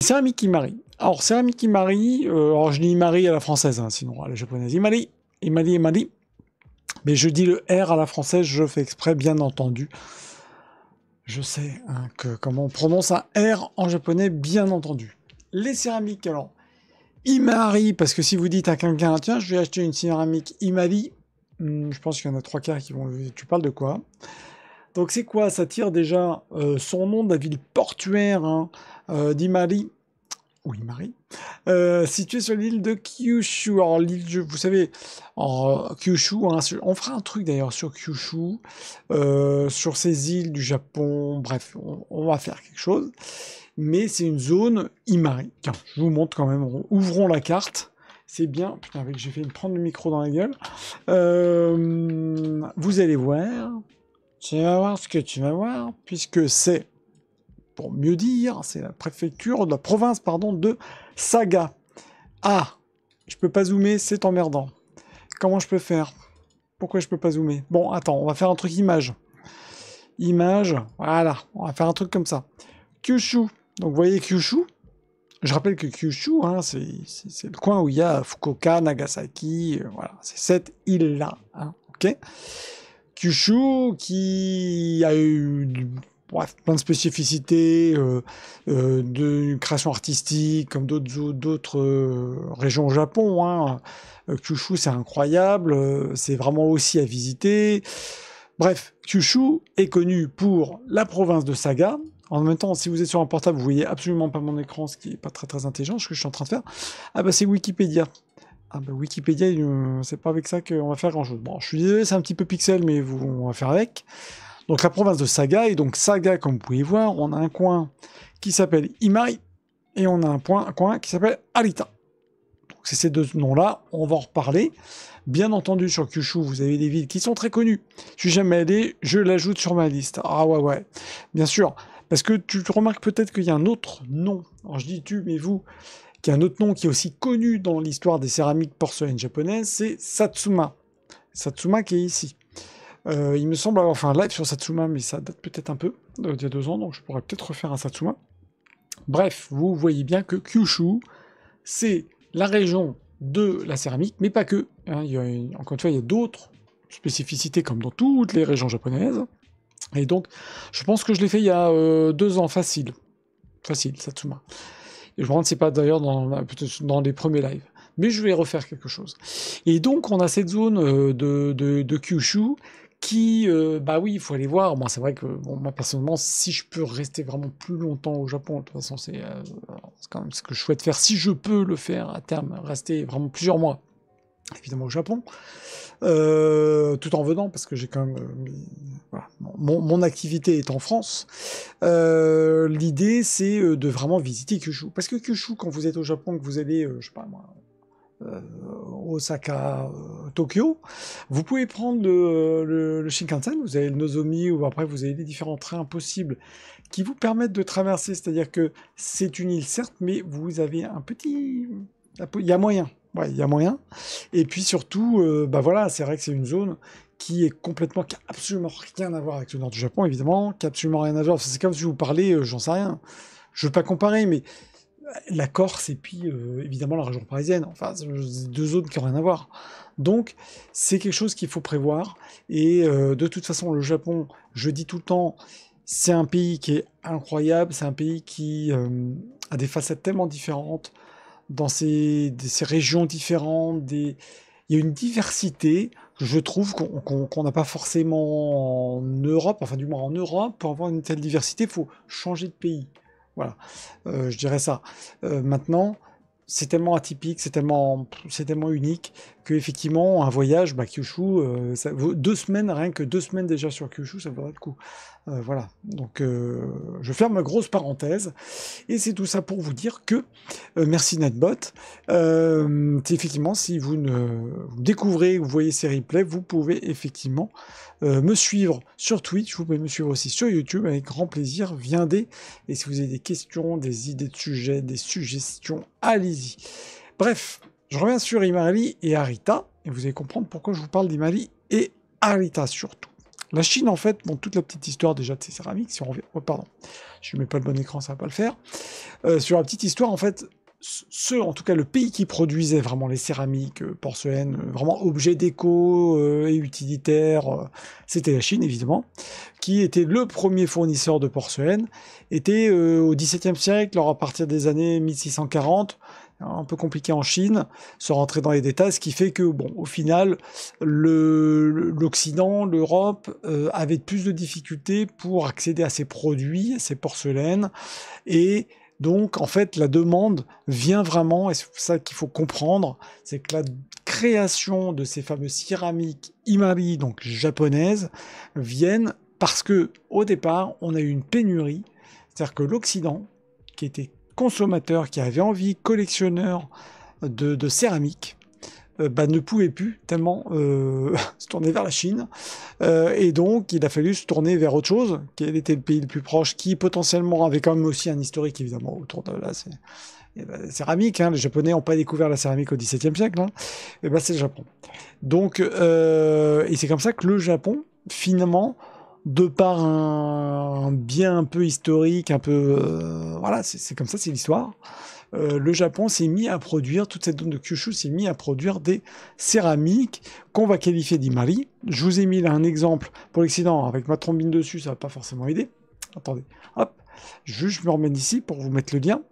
Céramique Imari. Alors, céramique Imari, alors je dis Imari à la française, hein, sinon à la japonaise. Imari, Imari, Imari. Mais je dis le R à la française, je fais exprès, bien entendu. Je sais hein, comment on prononce un R en japonais, bien entendu. Les céramiques, alors, Imari, parce que si vous dites à quelqu'un, tiens, je vais acheter une céramique Imari, je pense qu'il y en a 3 quarts qui vont... Tu parles de quoi? Donc c'est quoi? Ça tire déjà son nom de la ville portuaire hein, d'Imari, ou Imari, située sur l'île de Kyushu. Alors l'île, vous savez, Kyushu, hein, on fera un truc d'ailleurs sur Kyushu, sur ces îles du Japon, bref, on va faire quelque chose. Mais c'est une zone Imari. Tiens, je vous montre quand même, ouvrons la carte. C'est bien, putain, j'ai fait me prendre le micro dans la gueule. Vous allez voir, tu vas voir ce que tu vas voir, puisque c'est, pour mieux dire, c'est la préfecture, de la province, pardon, de Saga. Ah, je peux pas zoomer, c'est emmerdant. Comment je peux faire? Pourquoi je peux pas zoomer? Bon, attends, on va faire un truc image. Image, voilà, on va faire un truc comme ça. Kyushu, donc vous voyez Kyushu? Je rappelle que Kyushu, hein, c'est le coin où il y a Fukuoka, Nagasaki, voilà, c'est cette île-là, hein, ok? Kyushu qui a eu bref, plein de spécificités de création artistique comme d'autres régions au Japon. Hein. Kyushu, c'est incroyable, c'est vraiment aussi à visiter. Bref, Kyushu est connu pour la province de Saga. En même temps, si vous êtes sur un portable, vous voyez absolument pas mon écran, ce qui est pas très intelligent, ce que je suis en train de faire. Ah bah c'est Wikipédia. Ah bah Wikipédia, c'est pas avec ça qu'on va faire grand-chose. Bon, je suis désolé, c'est un petit peu pixel, mais on va faire avec. Donc la province de Saga, et donc Saga, comme vous pouvez voir, on a un coin qui s'appelle Imari, et on a un coin qui s'appelle Arita. Donc c'est ces deux noms-là, on va en reparler. Bien entendu, sur Kyushu, vous avez des villes qui sont très connues. Je suis jamais allé, je l'ajoute sur ma liste. Ah ouais, bien sûr. Parce que tu te remarques peut-être qu'il y a un autre nom. Alors je dis tu, mais vous, qui a un autre nom qui est aussi connu dans l'histoire des céramiques porcelaines japonaises, c'est Satsuma. Satsuma qui est ici. Il me semble avoir fait un live sur Satsuma, mais ça date peut-être un peu, d'il y a 2 ans, donc je pourrais peut-être refaire un Satsuma. Bref, vous voyez bien que Kyushu, c'est la région de la céramique, mais pas que. Hein, encore une fois, il y a d'autres spécificités comme dans toutes les régions japonaises. Et donc, je pense que je l'ai fait il y a 2 ans, facile. Facile, Satsuma. Et je me demande si c'est pas d'ailleurs peut-être dans les premiers lives. Mais je vais refaire quelque chose. Et donc, on a cette zone de Kyushu qui, bah oui, il faut aller voir. Moi, c'est vrai que, bon, moi, personnellement, si je peux rester vraiment plus longtemps au Japon, de toute façon, c'est quand même ce que je souhaite faire. Si je peux le faire à terme, rester vraiment plusieurs mois, évidemment, au Japon, tout en venant, parce que j'ai quand même... voilà, mon activité est en France. L'idée, c'est de vraiment visiter Kyushu. Parce que Kyushu, quand vous êtes au Japon, que vous allez, je sais pas moi, Osaka, Tokyo, vous pouvez prendre le Shinkansen, vous avez le Nozomi, ou après vous avez les différents trains possibles qui vous permettent de traverser, c'est-à-dire que c'est une île certes, mais vous avez un petit... Il y a moyen, ouais, il y a moyen. Et puis surtout, bah voilà, c'est vrai que c'est une zone qui est complètement, qui a absolument rien à voir avec le nord du Japon, évidemment, qui a absolument rien à voir. C'est comme si je vous parlais, j'en sais rien. Je veux pas comparer, mais la Corse et puis évidemment la région parisienne. Enfin, c'est 2 zones qui n'ont rien à voir. Donc, c'est quelque chose qu'il faut prévoir. Et de toute façon, le Japon, je dis tout le temps, c'est un pays qui est incroyable. C'est un pays qui a des facettes tellement différentes dans ces régions différentes. Il y a une diversité, je trouve, qu'on n'a pas forcément en Europe. Enfin, du moins en Europe, pour avoir une telle diversité, il faut changer de pays. Voilà, je dirais ça. Maintenant, c'est tellement atypique, c'est tellement unique qu'effectivement, un voyage, bah, Kyushu, ça vaut 2 semaines, rien que 2 semaines déjà sur Kyushu, ça vaudrait le coup. Voilà, donc je ferme ma grosse parenthèse, et c'est tout ça pour vous dire que, merci Netbot, effectivement, si vous découvrez, vous voyez ces replays, vous pouvez effectivement me suivre sur Twitch, vous pouvez me suivre aussi sur YouTube, avec grand plaisir, viendez, et si vous avez des questions, des idées de sujets, des suggestions, allez-y. Bref, je reviens sur Imari et Arita, et vous allez comprendre pourquoi je vous parle d'Imari et Arita surtout. La Chine, en fait, bon, toute la petite histoire déjà de ces céramiques, si on revient... Oh, pardon, je ne mets pas le bon écran, ça va pas le faire. sur la petite histoire, en fait, en tout cas le pays qui produisait vraiment les céramiques, porcelaine, vraiment objets déco et utilitaires, c'était la Chine évidemment, qui était le premier fournisseur de porcelaine, était au XVIIe siècle, alors à partir des années 1640, un peu compliqué en Chine, sans rentrer dans les détails, ce qui fait que, bon, au final, l'Occident, l'Europe, avait plus de difficultés pour accéder à ces produits, ces porcelaines, et donc, en fait, la demande vient vraiment, et c'est ça qu'il faut comprendre, c'est que la création de ces fameuses céramiques Imari, donc japonaises, viennent parce que, au départ, on a eu une pénurie, c'est-à-dire que l'Occident, qui était consommateur, qui avait envie, collectionneur de céramique, ne pouvait plus tellement se tourner vers la Chine. Et donc, il a fallu se tourner vers autre chose. Quel était le pays le plus proche, qui potentiellement avait quand même aussi un historique, évidemment, autour de la céramique. Hein. Les Japonais n'ont pas découvert la céramique au XVIIe siècle. Hein. Et c'est le Japon. Donc, et c'est comme ça que le Japon, finalement, de par un bien un peu historique, un peu... voilà, c'est comme ça, c'est l'histoire. Le Japon s'est mis à produire, toute cette zone de Kyushu s'est mis à produire des céramiques qu'on va qualifier d'Imari. Je vous ai mis là un exemple pour l'Occident, avec ma trombine dessus, ça va pas forcément aider. Attendez, hop, je me remène ici pour vous mettre le lien.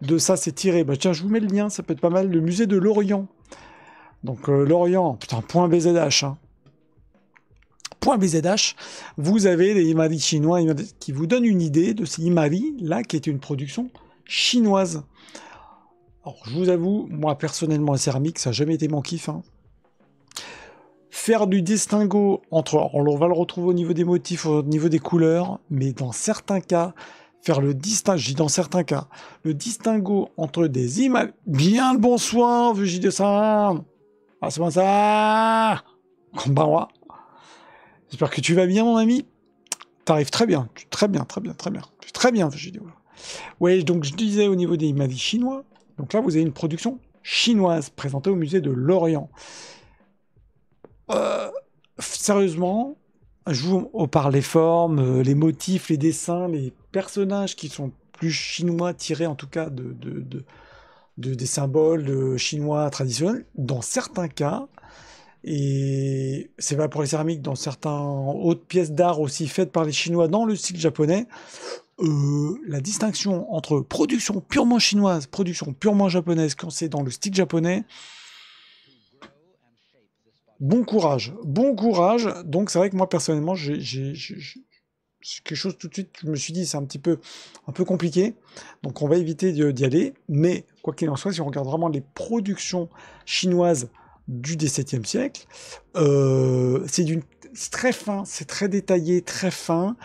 De ça, c'est tiré. Bah tiens, je vous mets le lien, ça peut être pas mal. Le musée de l'Orient. Donc l'Orient, putain, point BZH. Hein. Point BZH, vous avez les Imari chinois qui vous donnent une idée de ces Imari, là, qui est une production chinoise. Alors, je vous avoue, moi, personnellement, la céramique, ça n'a jamais été mon kiff. Hein. Faire du distinguo entre... Alors, on va le retrouver au niveau des motifs, au niveau des couleurs, mais dans certains cas, faire le distinguo, je dis dans certains cas, le distinguo entre des images... Bien le bonsoir, Vegide-san. Ah, c'est moi ça. Konbanwa. J'espère que tu vas bien, mon ami. T'arrives très bien, très bien, très bien, très bien. Très bien, Vegide. Oui, donc je disais au niveau des Imari chinois, donc là vous avez une production chinoise présentée au musée de l'Orient. Sérieusement, je vous parle les formes, les motifs, les dessins, les personnages qui sont plus chinois, tirés en tout cas des symboles chinois traditionnels, dans certains cas, et c'est vrai pour les céramiques, dans certaines autres pièces d'art aussi faites par les Chinois dans le style japonais, la distinction entre production purement chinoise, production purement japonaise, quand c'est dans le style japonais, bon courage, bon courage. Donc c'est vrai que moi personnellement, c'est quelque chose tout de suite, je me suis dit c'est un peu compliqué, donc on va éviter d'y aller. Mais quoi qu'il en soit, si on regarde vraiment les productions chinoises du XVIIe siècle, c'est très fin, c'est très détaillé, très fin.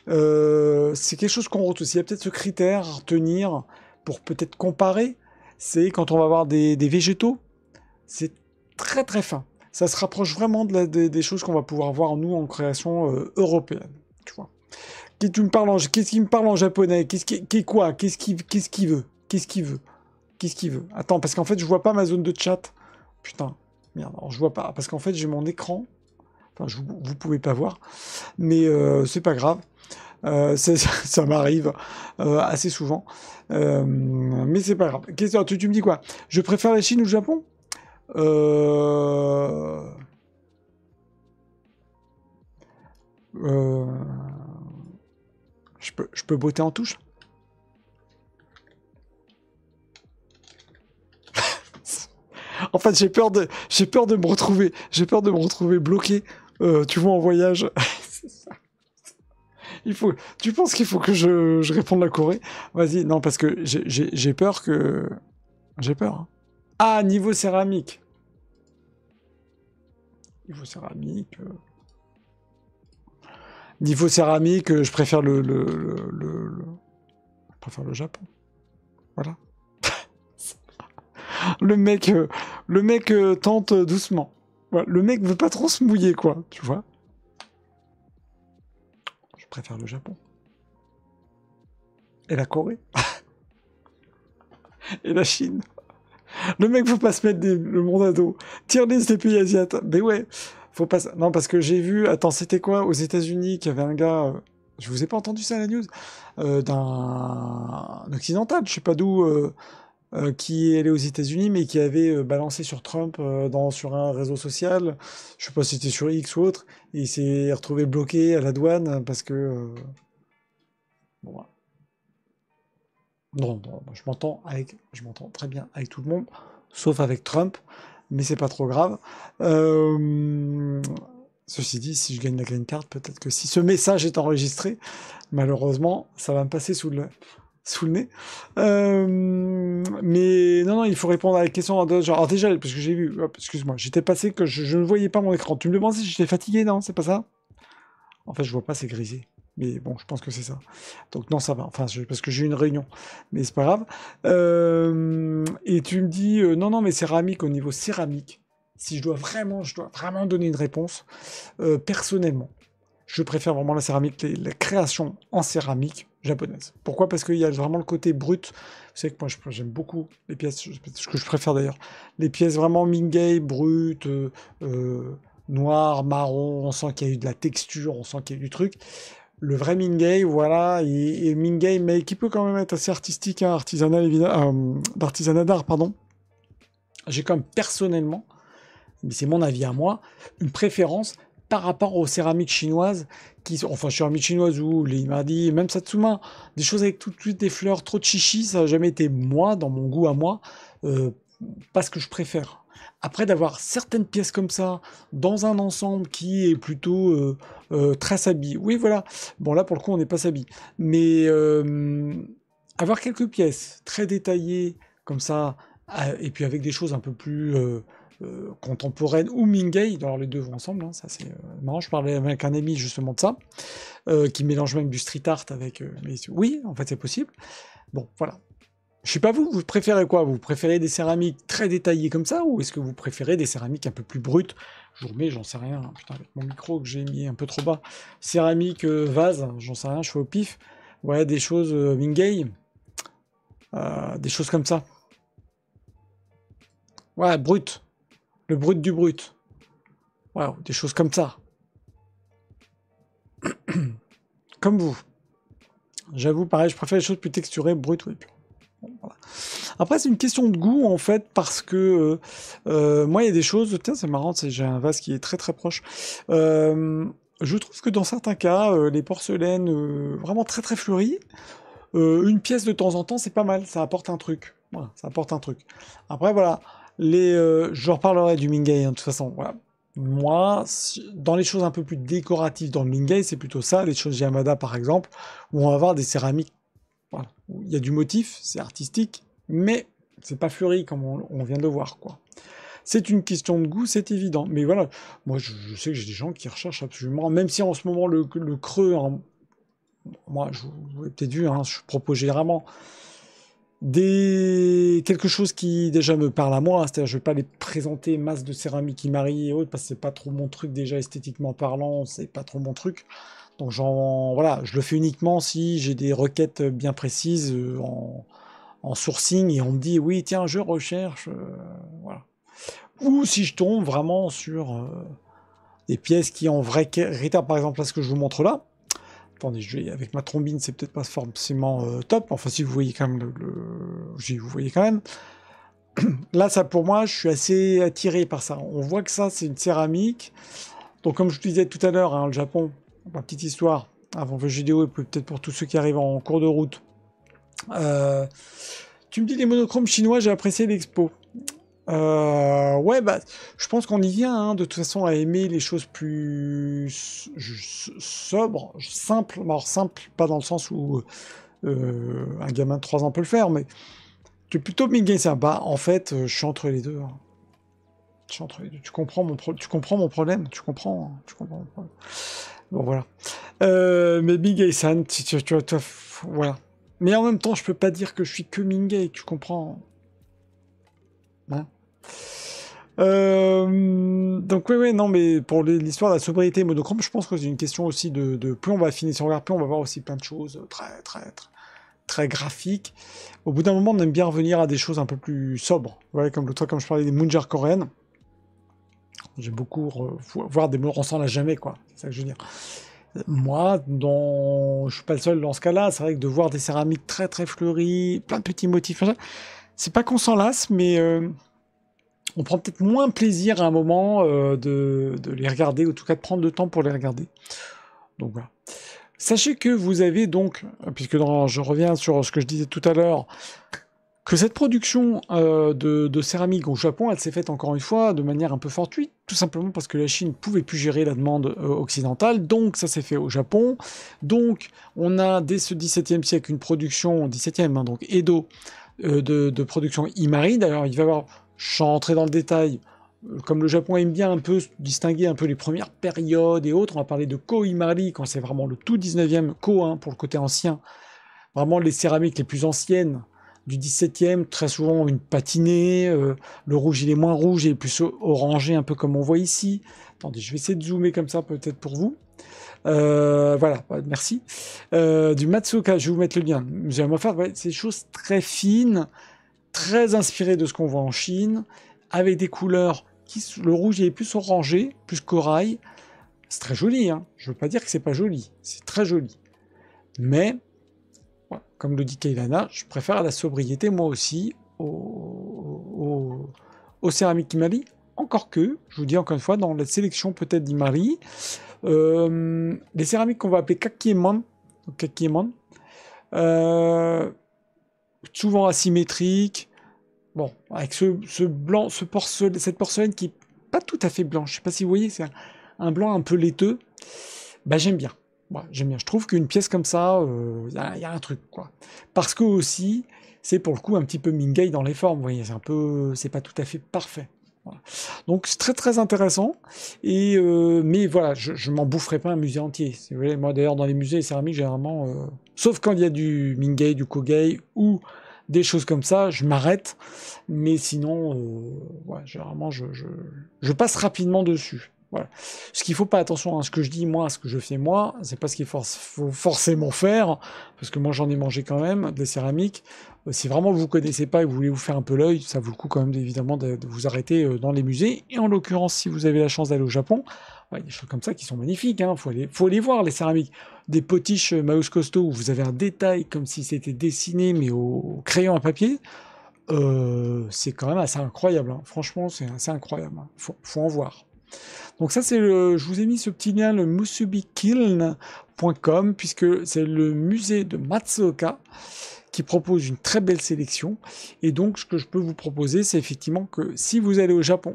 C'est quelque chose qu'on retrouve. Il y a peut-être ce critère à retenir pour peut-être comparer. C'est quand on va voir des végétaux, c'est très très fin. Ça se rapproche vraiment des choses qu'on va pouvoir voir nous en création européenne. Tu vois. Qu'est-ce qu'il me parle en japonais? Qu'est-ce qu'il veut? Qu'est-ce qu'il veut? Attends, parce qu'en fait je vois pas ma zone de chat. Putain, merde. Alors je vois pas parce qu'en fait j'ai mon écran. Enfin, vous pouvez pas voir, mais c'est pas grave. Ça m'arrive assez souvent, mais c'est pas grave. Tu me dis quoi? Je préfère la Chine ou le Japon? Je peux botter en touche? En fait, j'ai peur de me retrouver bloqué. Tu vois, en voyage. Tu penses qu'il faut que je réponde la Corée? Vas-y, non, parce que j'ai peur que... J'ai peur. Hein. Ah, niveau céramique. Niveau céramique... Niveau céramique, je préfère je préfère le Japon. Voilà. Le mec tente doucement. Voilà. Le mec veut pas trop se mouiller, quoi. Tu vois? Je préfère le Japon. Et la Corée. Et la Chine. Le mec veut pas se mettre le monde à dos. Tier list des pays asiatiques. Mais ouais, faut pas... Non, parce que j'ai vu... Attends, c'était quoi? Aux États-Unis, qu'il y avait un gars... Je vous ai pas entendu ça à la news d'un occidental, je sais pas d'où, qui est allé aux États-Unis, mais qui avait balancé sur Trump sur un réseau social. Je sais pas si c'était sur X ou autre, et il s'est retrouvé bloqué à la douane parce que bon, voilà. Non, moi, je m'entends très bien avec tout le monde, sauf avec Trump, mais c'est pas trop grave. Ceci dit, si je gagne la green card, peut-être que si ce message est enregistré, malheureusement, ça va me passer sous le nez. Mais non, il faut répondre à la question de genre. Alors déjà, parce que j'ai vu, hop, excuse-moi, j'étais passé que je ne voyais pas mon écran. Tu me demandes si j'étais fatigué, non? C'est pas ça? En fait, je vois pas, c'est grisé. Mais bon, je pense que c'est ça. Donc non, ça va. Enfin, parce que j'ai eu une réunion. Mais c'est pas grave. Et tu me dis, non, mais céramique, au niveau céramique, si je dois vraiment donner une réponse, personnellement, je préfère vraiment la céramique, la création en céramique japonaise. Pourquoi? Parce qu'il y a vraiment le côté brut. Vous savez que moi, j'aime beaucoup les pièces, ce que je préfère d'ailleurs, les pièces vraiment Mingei, brutes, noir, marron, on sent qu'il y a eu de la texture, on sent qu'il y a eu du truc. Le vrai Mingei, voilà, et Mingei, mais qui peut quand même être assez artistique, hein, artisanal, évidemment, d'artisanat d'art, pardon. J'ai quand même personnellement, mais c'est mon avis à moi, une préférence par rapport aux céramiques chinoises, enfin céramiques chinoises ou les Imadi, même Satsuma, des choses avec tout de suite des fleurs trop de chichi, ça n'a jamais été moi, dans mon goût à moi, pas ce que je préfère. Après d'avoir certaines pièces comme ça, dans un ensemble qui est plutôt très sabi. Oui, voilà. Bon, là, pour le coup, on n'est pas sabi. Mais avoir quelques pièces très détaillées, comme ça, et puis avec des choses un peu plus contemporaines ou Mingei, alors les deux vont ensemble, hein, ça c'est marrant, je parlais avec un ami justement de ça, qui mélange même du street art avec... mais oui, en fait c'est possible. Bon, voilà. Je sais pas vous préférez quoi? Vous préférez des céramiques très détaillées comme ça, ou est-ce que vous préférez des céramiques un peu plus brutes? Je vous remets, j'en sais rien, hein, putain, avec mon micro que j'ai mis un peu trop bas. Céramique, vase, j'en sais rien, je fais au pif. Ouais, des choses Mingei, des choses comme ça. Ouais, brut. Le brut du brut. Ouais, des choses comme ça. Comme vous. J'avoue, pareil, je préfère les choses plus texturées, brutes, oui. Bon, voilà. Après, c'est une question de goût, en fait, parce que moi, il y a des choses... Tiens, c'est marrant, j'ai un vase qui est très très proche. Je trouve que dans certains cas, les porcelaines vraiment très très fleuries, une pièce de temps en temps, c'est pas mal, ça apporte un truc. Voilà, ça apporte un truc. Après, voilà, je reparlerai du Mingei, hein, de toute façon. Voilà. Moi, dans les choses un peu plus décoratives dans le Mingei, c'est plutôt ça, les choses Yamada par exemple, où on va avoir des céramiques. Voilà. Où il y a du motif, c'est artistique, mais c'est pas fleuri comme on vient de voir, quoi. C'est une question de goût, c'est évident. Mais voilà, moi je sais que j'ai des gens qui recherchent absolument, même si en ce moment le creux, hein, moi je vous l'avez peut-être vu, hein, je propose généralement quelque chose qui déjà me parle à moi, hein, c'est-à-dire je vais pas les présenter masse de céramique Imari et autres, parce que c'est pas trop mon truc déjà esthétiquement parlant, c'est pas trop mon truc. Donc voilà, je le fais uniquement si j'ai des requêtes bien précises en sourcing et on me dit oui tiens je recherche, voilà. Ou si je tombe vraiment sur des pièces qui en vrai rétard, par exemple là ce que je vous montre là. Attendez, avec ma trombine, c'est peut-être pas forcément top. Enfin, si vous voyez quand même vous voyez quand même. Là, ça pour moi, je suis assez attiré par ça. On voit que ça, c'est une céramique. Donc, comme je vous disais tout à l'heure, hein, le Japon, ma petite histoire, avant vos vidéos et peut-être pour tous ceux qui arrivent en cours de route. Tu me dis les monochromes chinois, j'ai apprécié l'expo. Ouais, bah, je pense qu'on y vient, hein, de toute façon, à aimer les choses plus sobres, simples. Alors, simple, pas dans le sens où un gamin de 3 ans peut le faire, mais tu es plutôt Mingay sympa. En fait, je suis entre les deux, hein. Je suis entre les deux. Tu comprends tu comprends mon problème? Tu comprends, hein, tu comprends mon problème. Bon, voilà. Mais Mingay-san, voilà. Mais en même temps, je peux pas dire que je suis que Mingay, tu comprends? Hein. Donc oui, non, mais pour l'histoire de la sobriété monochrome, je pense que c'est une question aussi de plus on va finir sur regard, plus on va voir aussi plein de choses très graphiques. Au bout d'un moment, on aime bien revenir à des choses un peu plus sobres. Ouais, comme l'autre fois, comme je parlais des moonjars coréennes. J'aime beaucoup voir des on s'en a jamais, quoi. C'est ça que je veux dire. Moi, je suis pas le seul dans ce cas-là. C'est vrai que de voir des céramiques très très fleuries, plein de petits motifs, machin, c'est pas qu'on s'en lasse, mais on prend peut-être moins plaisir à un moment de les regarder, ou en tout cas de prendre le temps pour les regarder. Donc voilà. Sachez que vous avez donc, puisque je reviens sur ce que je disais tout à l'heure, que cette production de céramique au Japon, elle s'est faite encore une fois de manière un peu fortuite, tout simplement parce que la Chine ne pouvait plus gérer la demande occidentale, donc ça s'est fait au Japon. Donc on a dès ce XVIIe siècle une production, XVIIe, hein, donc Edo, de production Imari. D'ailleurs, il va y avoir, sans rentrer dans le détail, comme le Japon aime bien un peu distinguer un peu les premières périodes et autres, on va parler de Ko-Imari, quand c'est vraiment le tout 19e, Ko, hein, pour le côté ancien, vraiment les céramiques les plus anciennes du 17e, très souvent une patinée, le rouge il est moins rouge, il est plus orangé, un peu comme on voit ici. Attendez, je vais essayer de zoomer comme ça peut-être pour vous. Voilà, merci. Du Matsuoka, je vais vous mettre le lien. Vous allez me faire, ouais, c'est des choses très fines, très inspirées de ce qu'on voit en Chine, avec des couleurs le rouge il est plus orangé, plus corail. C'est très joli, hein. Je veux pas dire que c'est pas joli, c'est très joli. Mais voilà, comme le dit Keilana, je préfère la sobriété, moi aussi, au céramique Imari. Encore que, je vous dis encore une fois, dans la sélection peut-être d'Imari, les céramiques qu'on va appeler Kakiemon, souvent asymétriques, bon, avec ce blanc, cette porcelaine qui est pas tout à fait blanche. Je sais pas si vous voyez, c'est un blanc un peu laiteux. Bah, j'aime bien. Ouais, j'aime bien. Je trouve qu'une pièce comme ça, y a un truc, quoi. Parce que aussi, c'est pour le coup un petit peu Mingei dans les formes. Vous voyez, c'est pas tout à fait parfait. Voilà. Donc c'est très très intéressant. Et mais voilà, je m'en boufferai pas un musée entier. Vous voyez, moi d'ailleurs dans les musées céramiques généralement, sauf quand il y a du Mingei, du Kogei ou des choses comme ça, je m'arrête. Mais sinon, ouais, généralement je passe rapidement dessus. Voilà. Ce qu'il faut pas, attention à ce que je dis moi, à ce que je fais moi, c'est pas ce qu'il faut forcément faire, parce que moi j'en ai mangé quand même, des céramiques. Si vraiment vous connaissez pas et vous voulez vous faire un peu l'œil, ça vaut le coup quand même évidemment de vous arrêter dans les musées. Et en l'occurrence, si vous avez la chance d'aller au Japon, ouais, des choses comme ça qui sont magnifiques, hein, faut aller voir les céramiques. Des potiches Maus Costo où vous avez un détail comme si c'était dessiné mais au crayon à papier, c'est quand même assez incroyable, hein. Franchement, c'est assez incroyable, hein. Faut en voir. Donc ça, je vous ai mis ce petit lien, le musubikiln.com, puisque c'est le musée de Matsuoka qui propose une très belle sélection. Et donc, ce que je peux vous proposer, c'est effectivement que si vous allez au Japon,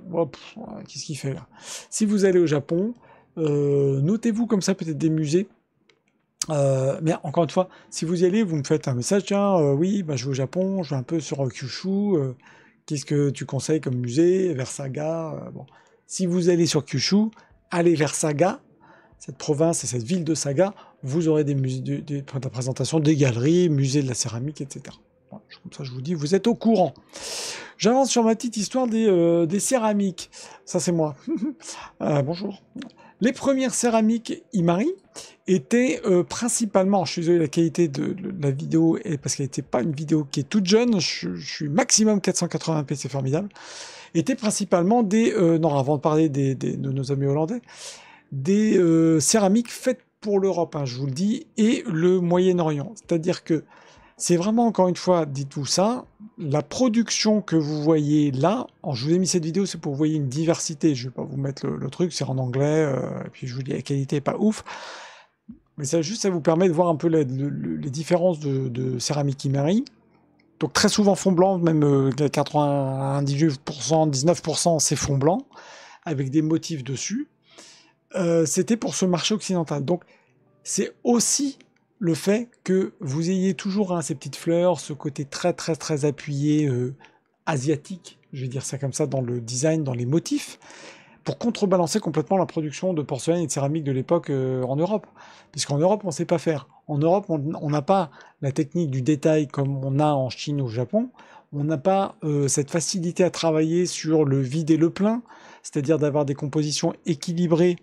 qu'est-ce qu'il fait là? Si vous allez au Japon, notez-vous comme ça peut-être des musées. Mais encore une fois, si vous y allez, vous me faites un message, tiens, oui, bah, je vais au Japon, je vais un peu sur Kyushu, qu'est-ce que tu conseilles comme musée, vers Saga, bon. Si vous allez sur Kyushu, allez vers Saga, cette province et cette ville de Saga, vous aurez des musées, des points de présentation, des galeries, musées de la céramique, etc. Voilà, comme ça, je vous dis, vous êtes au courant. J'avance sur ma petite histoire des céramiques. Ça, c'est moi. Bonjour. Les premières céramiques Imari étaient principalement, je suis désolé, la qualité de la vidéo, parce qu'elle n'était pas une vidéo qui est toute jeune, je suis maximum 480p, c'est formidable, étaient principalement non, avant de parler de nos amis hollandais, des céramiques faites pour l'Europe, hein, je vous le dis, et le Moyen-Orient. C'est-à-dire que c'est vraiment, encore une fois, dites-vous ça, la production que vous voyez là, je vous ai mis cette vidéo, c'est pour que vous voyez une diversité, je ne vais pas vous mettre le truc, c'est en anglais, et puis je vous dis la qualité n'est pas ouf, mais ça vous permet de voir un peu les différences de céramique Imari. Donc très souvent fond blanc, même 98%, 19% c'est fond blanc, avec des motifs dessus. C'était pour ce marché occidental. Donc c'est aussi le fait que vous ayez toujours ces petites fleurs, ce côté très très très appuyé asiatique, je vais dire ça comme ça, dans le design, dans les motifs, pour contrebalancer complètement la production de porcelaine et de céramique de l'époque en Europe. Puisqu'en Europe, on ne sait pas faire. En Europe, on n'a pas la technique du détail comme on a en Chine ou au Japon. On n'a pas cette facilité à travailler sur le vide et le plein, c'est-à-dire d'avoir des compositions équilibrées,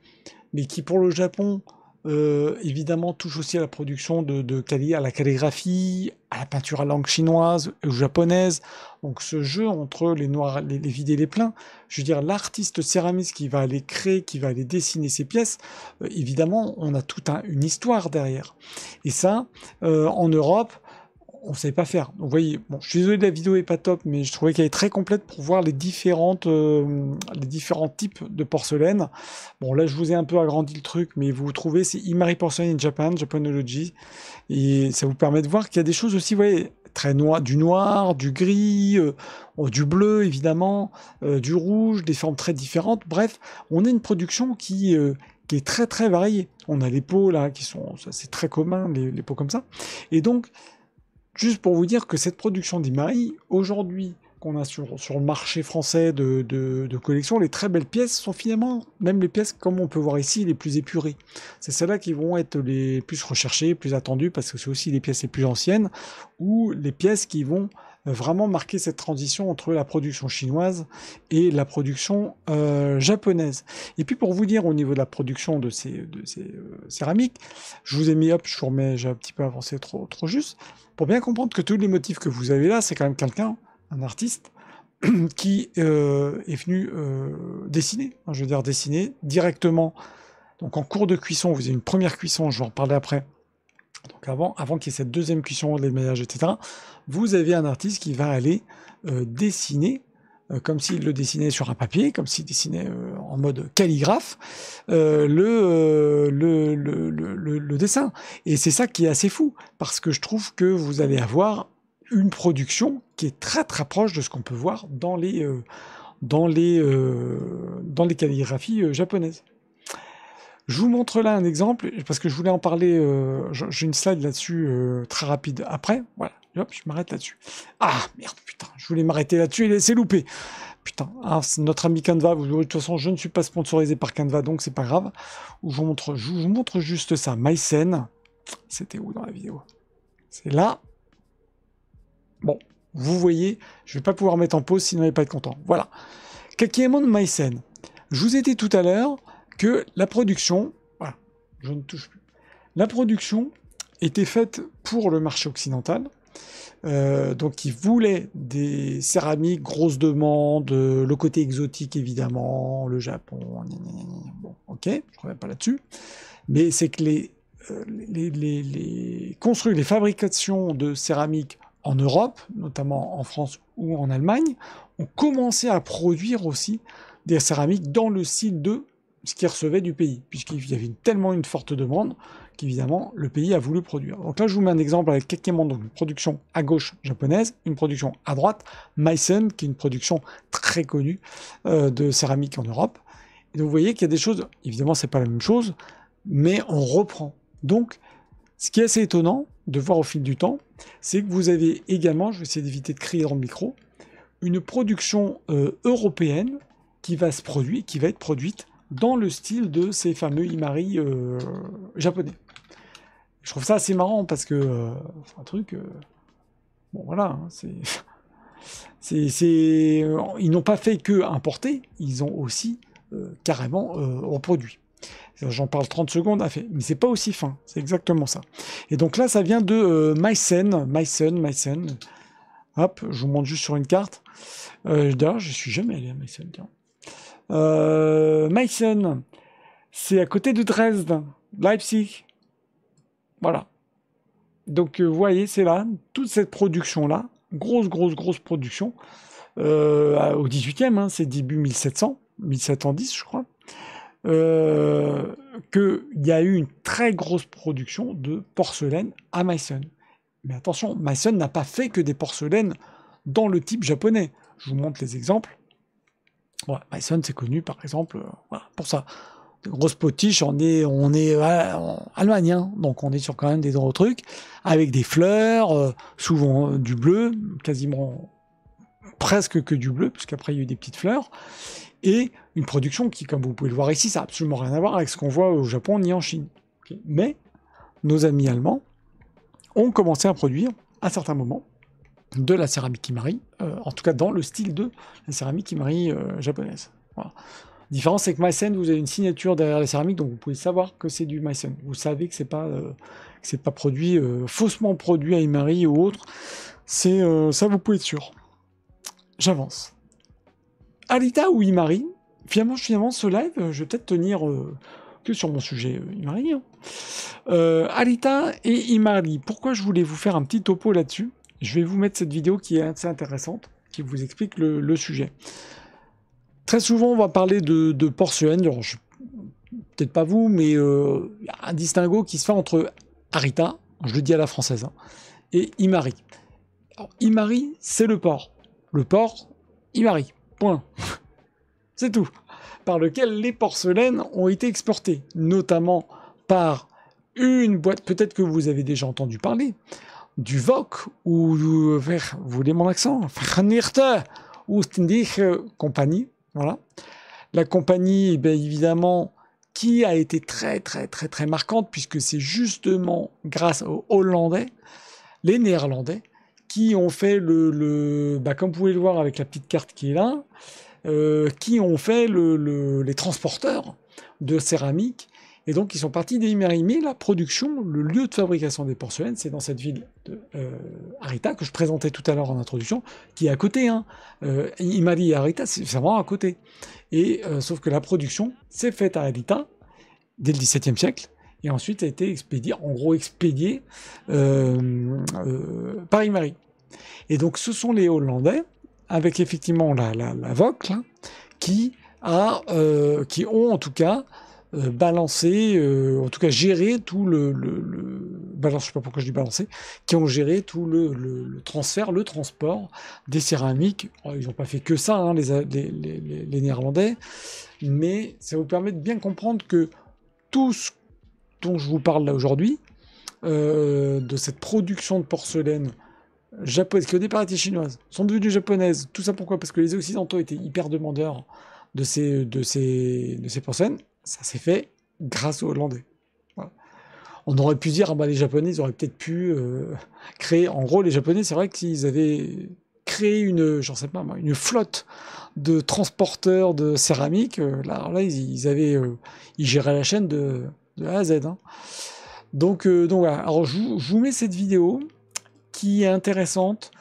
mais qui pour le Japon évidemment touche aussi à la production à la calligraphie, à la peinture à langue chinoise ou japonaise. Donc ce jeu entre les noirs, les vides et les pleins, je veux dire l'artiste céramiste qui va aller créer, qui va aller dessiner ces pièces, évidemment on a toute une histoire derrière. Et ça, en Europe, on ne savait pas faire. Donc, vous voyez, bon, je suis désolé, la vidéo est pas top, mais je trouvais qu'elle est très complète pour voir les différents types de porcelaine. Bon, là, je vous ai un peu agrandi le truc, mais vous trouvez, c'est Imari Porcelain in Japan, Japanology, et ça vous permet de voir qu'il y a des choses aussi, vous voyez, très noir, du noir, du gris, du bleu, évidemment, du rouge, des formes très différentes. Bref, on a une production qui est très, très variée. On a les pots, là, c'est très commun, les pots comme ça. Et donc, juste pour vous dire que cette production d'Imari, aujourd'hui, qu'on a sur le marché français de collection, les très belles pièces sont finalement, même les pièces comme on peut voir ici, les plus épurées. C'est celles-là qui vont être les plus recherchées, plus attendues, parce que c'est aussi les pièces les plus anciennes, ou les pièces qui vont vraiment marquer cette transition entre la production chinoise et la production japonaise. Et puis pour vous dire au niveau de la production de ces céramiques, je vous ai mis, hop, j'ai un petit peu avancé trop juste, pour bien comprendre que tous les motifs que vous avez là, c'est quand même quelqu'un, un artiste, qui est venu dessiner, je veux dire dessiner directement. Donc en cours de cuisson, vous avez une première cuisson, je vais en reparler après. Donc avant qu'il y ait cette deuxième cuisson, l'émaillage, etc., vous avez un artiste qui va aller dessiner, comme s'il le dessinait sur un papier, comme s'il dessinait en mode calligraphe, le dessin. Et c'est ça qui est assez fou, parce que je trouve que vous allez avoir une production qui est très très proche de ce qu'on peut voir dans les calligraphies japonaises. Je vous montre là un exemple, parce que je voulais en parler, j'ai une slide là-dessus très rapide après, voilà, hop, je m'arrête là-dessus. Ah, merde, putain, je voulais m'arrêter là-dessus, et laisser louper. Putain, hein, c'est notre ami Canva, de toute façon, je ne suis pas sponsorisé par Canva, donc c'est pas grave. Je vous montre juste ça, Mycène, c'était où dans la vidéo? C'est là. Bon, vous voyez, je vais pas pouvoir mettre en pause, sinon il va pas être content. Voilà. Kakemon Mycène. Je vous ai dit tout à l'heure que la production, voilà, je ne touche plus. La production était faite pour le marché occidental, donc ils voulaient des céramiques, grosse demande, le côté exotique évidemment, le Japon, bon, ok, je ne reviens pas là-dessus, mais c'est que les fabrications de céramiques en Europe, notamment en France ou en Allemagne, ont commencé à produire aussi des céramiques dans le style de ce qu'ils recevaient du pays, puisqu'il y avait tellement une forte demande qu'évidemment le pays a voulu produire. Donc là je vous mets un exemple avec Kakemon, donc une production à gauche japonaise, une production à droite, Mycène, qui est une production très connue de céramique en Europe. Et donc vous voyez qu'il y a des choses, évidemment c'est pas la même chose, mais on reprend. Donc ce qui est assez étonnant de voir au fil du temps, c'est que vous avez également, je vais essayer d'éviter de crier dans le micro, une production européenne qui va être produite dans le style de ces fameux Imari japonais. Je trouve ça assez marrant parce que c'est un truc... bon voilà, hein, ils n'ont pas fait que importer, ils ont aussi carrément reproduit. J'en parle 30 secondes, mais c'est pas aussi fin, c'est exactement ça. Et donc là, ça vient de Mycène. Hop, je vous montre juste sur une carte. D'ailleurs, je suis jamais allé à Mycène, tiens. Mycène, c'est à côté de Dresde, Leipzig. Voilà. Donc, vous voyez, c'est là, toute cette production-là, grosse production, au 18e, hein, c'est début 1700, 1710, je crois, qu'il y a eu une très grosse production de porcelaine à Mycène. Mais attention, Mycène n'a pas fait que des porcelaines dans le type japonais. Je vous montre les exemples. Ouais, Mycène, c'est connu, par exemple, voilà, pour ça. Des grosses potiches, on est en Allemagne, hein, donc on est sur quand même des gros trucs, avec des fleurs, souvent du bleu, quasiment presque que du bleu, puisqu'après il y a eu des petites fleurs, et une production qui, comme vous pouvez le voir ici, ça n'a absolument rien à voir avec ce qu'on voit au Japon ni en Chine. Okay. Mais nos amis allemands ont commencé à produire, à certains moments, de la céramique Imari, en tout cas dans le style de la céramique Imari japonaise. Voilà. différence, c'est que Meissen, vous avez une signature derrière la céramique, donc vous pouvez savoir que c'est du Meissen. Vous savez que c'est pas produit faussement produit à Imari ou autre. C'est ça, vous pouvez être sûr. J'avance. Alita ou Imari? Finalement, ce live, je vais peut-être tenir que sur mon sujet Imari. Hein. Alita et Imari. Pourquoi je voulais vous faire un petit topo là-dessus? Je vais vous mettre cette vidéo qui est assez intéressante, qui vous explique le sujet. Très souvent, on va parler de porcelaine. Peut-être pas vous, mais il y a un distinguo qui se fait entre Arita, je le dis à la française, hein, et Imari. Alors, Imari, c'est le port. Le port, Imari. Point. C'est tout. Par lequel les porcelaines ont été exportées, notamment par une boîte, peut-être que vous avez déjà entendu parler, du VOC, ou vous voulez mon accent, Vernierte Oostindische Compagnie. Voilà. La compagnie, bien évidemment, qui a été très marquante, puisque c'est justement grâce aux Hollandais, les Néerlandais, qui ont fait comme vous pouvez le voir avec la petite carte qui est là, qui ont fait les transporteurs de céramique, et donc ils sont partis d'Imari. Mais la production, le lieu de fabrication des porcelaines, c'est dans cette ville de Arita, que je présentais tout à l'heure en introduction, qui est à côté. Hein. Imari et Arita, c'est vraiment à côté. Et sauf que la production s'est faite à Arita dès le XVIIe siècle, et ensuite a été expédiée par Imari. Et donc ce sont les Hollandais, avec effectivement la VOC, là, qui ont en tout cas balancé, en tout cas géré tout balance, je sais pas pourquoi je dis balancer, qui ont géré tout le transfert, le transport des céramiques. Ils n'ont pas fait que ça, hein, les Néerlandais, mais ça vous permet de bien comprendre que tout ce dont je vous parle là aujourd'hui, de cette production de porcelaine japonaise, qui au départ était chinoise, sont devenues japonaises. Tout ça pourquoi? Parce que les Occidentaux étaient hyper demandeurs de ces porcelaines. Ça s'est fait grâce aux Hollandais. Voilà. On aurait pu dire, les Japonais, ils auraient peut-être pu créer... En gros, les Japonais, c'est vrai qu'ils avaient créé une flotte de transporteurs de céramique. Là, ils géraient la chaîne de A à Z. Hein. Donc voilà. Alors, je vous mets cette vidéo qui est intéressante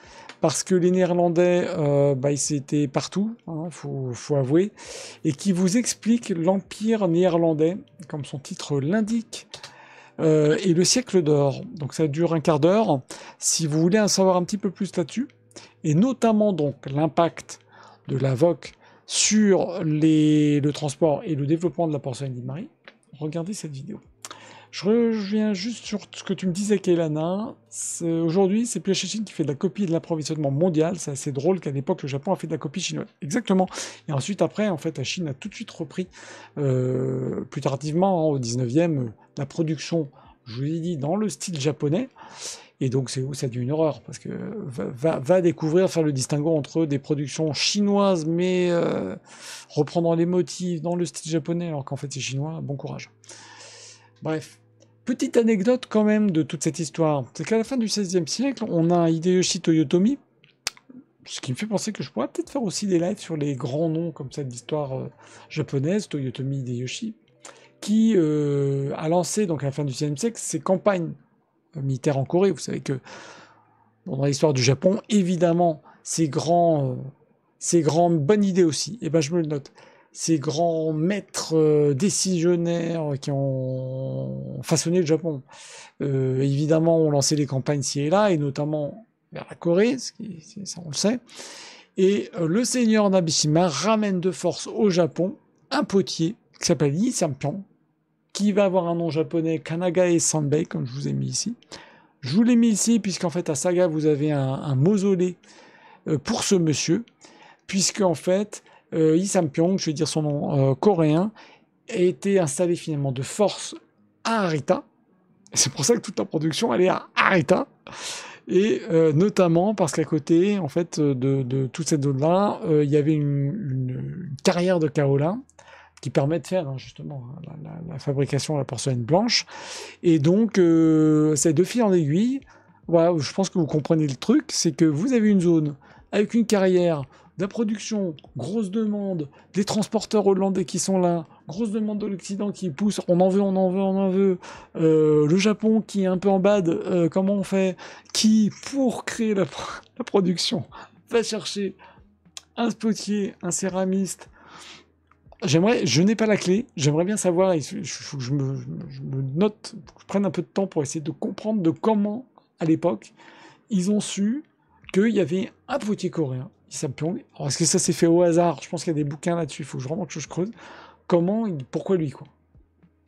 parce que les Néerlandais, ils étaient partout, hein, faut avouer, et qui vous explique l'Empire néerlandais, comme son titre l'indique, et le siècle d'or. Donc ça dure un quart d'heure. Si vous voulez en savoir un petit peu plus là-dessus, et notamment donc l'impact de la VOC sur le transport et le développement de la porcelaine d'Imari, regardez cette vidéo. Je reviens juste sur ce que tu me disais, Kailana. Aujourd'hui, c'est plus la Chine qui fait de la copie de l'approvisionnement mondial. C'est assez drôle qu'à l'époque, le Japon a fait de la copie chinoise. Exactement. Et ensuite, après, en fait, la Chine a tout de suite repris, plus tardivement, hein, au 19e, la production, je vous ai dit, dans le style japonais. Et donc, c'est où ça devient une horreur, parce que va découvrir, faire le distinguo entre des productions chinoises, mais reprendre les motifs dans le style japonais, alors qu'en fait, c'est chinois. Bon courage. Bref. Petite anecdote quand même de toute cette histoire, c'est qu'à la fin du XVIe siècle, on a Hideyoshi Toyotomi, ce qui me fait penser que je pourrais peut-être faire aussi des lives sur les grands noms comme ça de l'histoire japonaise, Toyotomi Hideyoshi, qui a lancé donc à la fin du XVIe siècle ses campagnes militaires en Corée. Vous savez que dans l'histoire du Japon, évidemment, ces grandes bonnes idées aussi, et ben je me le note. Ces grands maîtres décisionnaires qui ont façonné le Japon. Évidemment, ont lancé les campagnes ci et là, et notamment vers la Corée, ça on le sait. Et le seigneur Nabishima ramène de force au Japon un potier qui s'appelle Yi Sampion, qui va avoir un nom japonais, Kanagae Sanbei, comme je vous ai mis ici. Je vous l'ai mis ici, puisqu'en fait, à Saga, vous avez un mausolée pour ce monsieur, puisque en fait... Yi Sampyeong, je vais dire son nom coréen, a été installé finalement de force à Arita. C'est pour ça que toute la production elle est à Arita. Et notamment parce qu'à côté, en fait, de toute cette zone-là, il y avait une carrière de kaolin qui permet de faire justement la fabrication de la porcelaine blanche. Et donc, c'est de fil en aiguille. Voilà, je pense que vous comprenez le truc, c'est que vous avez une zone avec une carrière de la production, grosse demande, des transporteurs hollandais qui sont là, grosse demande de l'Occident qui pousse, on en veut, on en veut, on en veut, le Japon qui est un peu en bad, comment on fait, qui, pour créer la production, va chercher un spotier, un céramiste. Je n'ai pas la clé, j'aimerais bien savoir, faut que je me note, que je prenne un peu de temps pour essayer de comprendre de comment, à l'époque, ils ont su qu'il y avait un potier coréen, Sampiong. Alors, est-ce que ça s'est fait au hasard? Je pense qu'il y a des bouquins là-dessus, il faut vraiment que je creuse. Pourquoi lui, quoi?